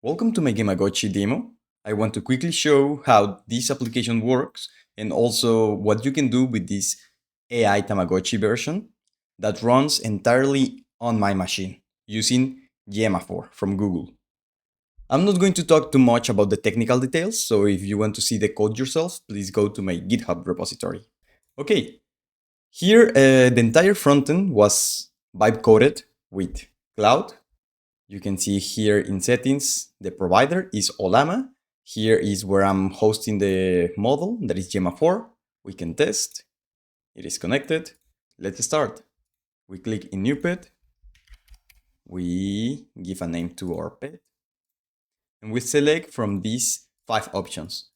Welcome to my GemmaGotchi Demo. I want to quickly show how this application works and also what you can do with this AI TamaGotchi version that runs entirely on my machine using Gemma 4 from Google. I'm not going to talk too much about the technical details, so if you want to see the code yourself, please go to my GitHub repository. Okay, here the entire frontend was vibe coded with Cloud. You can see here in settings, the provider is Olama. Here is where I'm hosting the model, that is Gemma 4. We can test. It is connected. Let's start. We click in new pet. We give a name to our pet. And we select from these 5 options.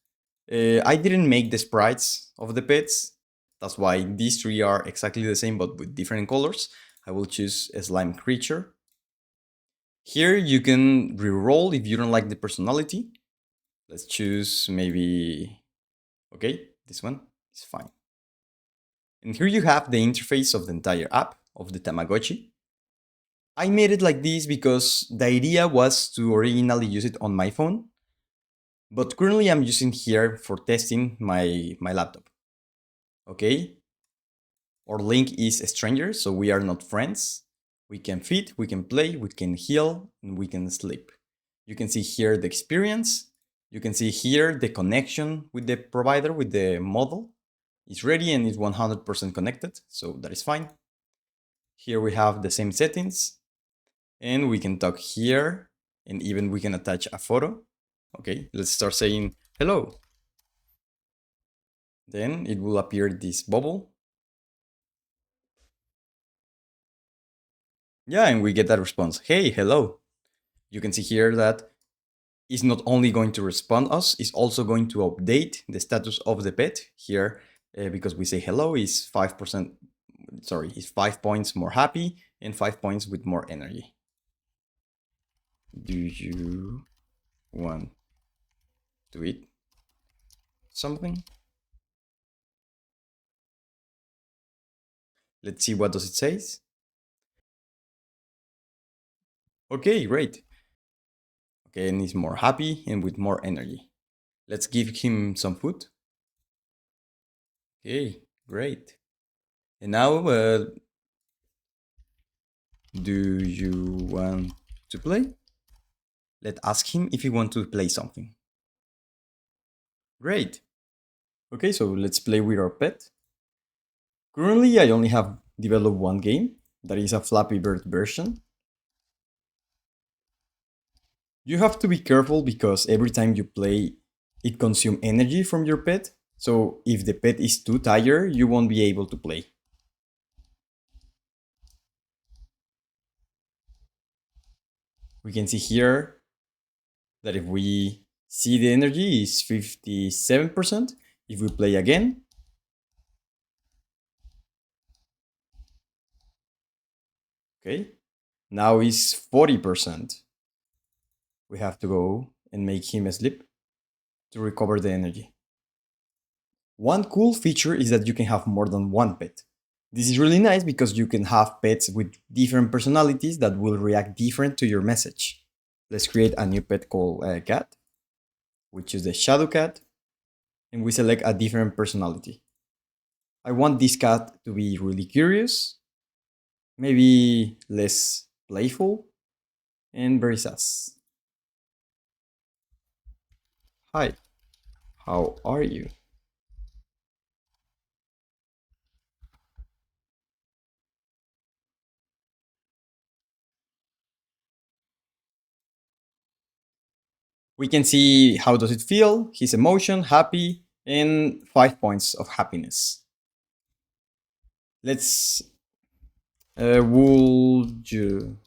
I didn't make the sprites of the pets. That's why these 3 are exactly the same but with different colors. I will choose a slime creature. Here you can re-roll if you don't like the personality. Let's choose maybe, okay, this one is fine. And here you have the interface of the entire app of the Tamagotchi. I made it like this because the idea was to originally use it on my phone, but currently I'm using here for testing my laptop. Okay, our link is a stranger, so we are not friends. We can feed, we can play, we can heal, and we can sleep. You can see here the experience. You can see here the connection with the provider, with the model. It's ready and it's 100% connected, so that is fine. Here we have the same settings, and we can talk here, and even we can attach a photo. Okay, let's start saying hello. Then it will appear this bubble. Yeah, and we get that response. Hey, hello. You can see here that it's not only going to respond us, it's also going to update the status of the pet here because we say hello is 5%, sorry, is 5 points more happy and 5 points with more energy. Do you want to eat something? Let's see what does it says. Okay, great. Okay, and he's more happy and with more energy. Let's give him some food. Okay, great. And now, do you want to play? Let's ask him if he wants to play something. Great. Okay, so let's play with our pet. Currently, I only have developed one game, that is a Flappy Bird version. You have to be careful because every time you play, it consumes energy from your pet. So if the pet is too tired, you won't be able to play. We can see here that if we see the energy is 57%. If we play again, okay, now is 40%. We have to go and make him sleep to recover the energy. One cool feature is that you can have more than one pet. This is really nice because you can have pets with different personalities that will react different to your message. Let's create a new pet called cat, which is the shadow cat, and we select a different personality. I want this cat to be really curious, maybe less playful, and very sass. Hi, how are you? We can see how does it feel, his emotion, happy, and 5 points of happiness. Let's would you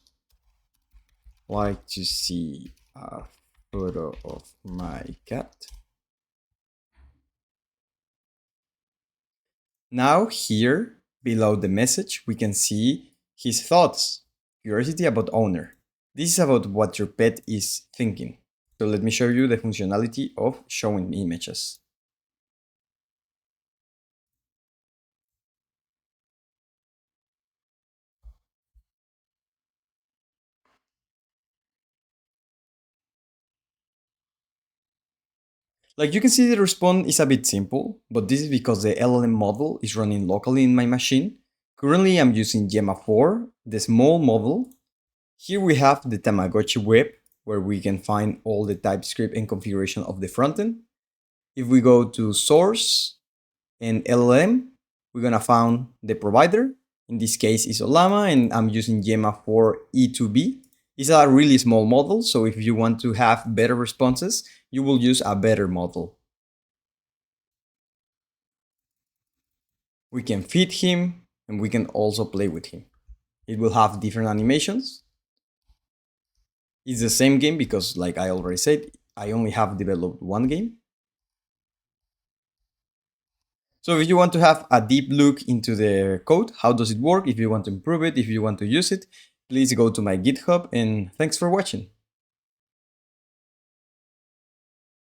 like to see a photo of my cat? Now here below the message we can see his thoughts, curiosity about owner. This is about what your pet is thinking. So let me show you the functionality of showing images. Like you can see, the response is a bit simple, but this is because the LLM model is running locally in my machine. Currently, I'm using Gemma 4, the small model. Here we have the TamaGotchi web, where we can find all the TypeScript and configuration of the frontend. If we go to source and LLM, we're gonna find the provider. In this case, is Olama, and I'm using Gemma 4 E2B. It's a really small model, so if you want to have better responses, you will use a better model. We can feed him, and we can also play with him. It will have different animations. It's the same game because, like I already said, I only have developed one game. So if you want to have a deep look into the code, how does it work, if you want to improve it, if you want to use it, please go to my GitHub, and thanks for watching.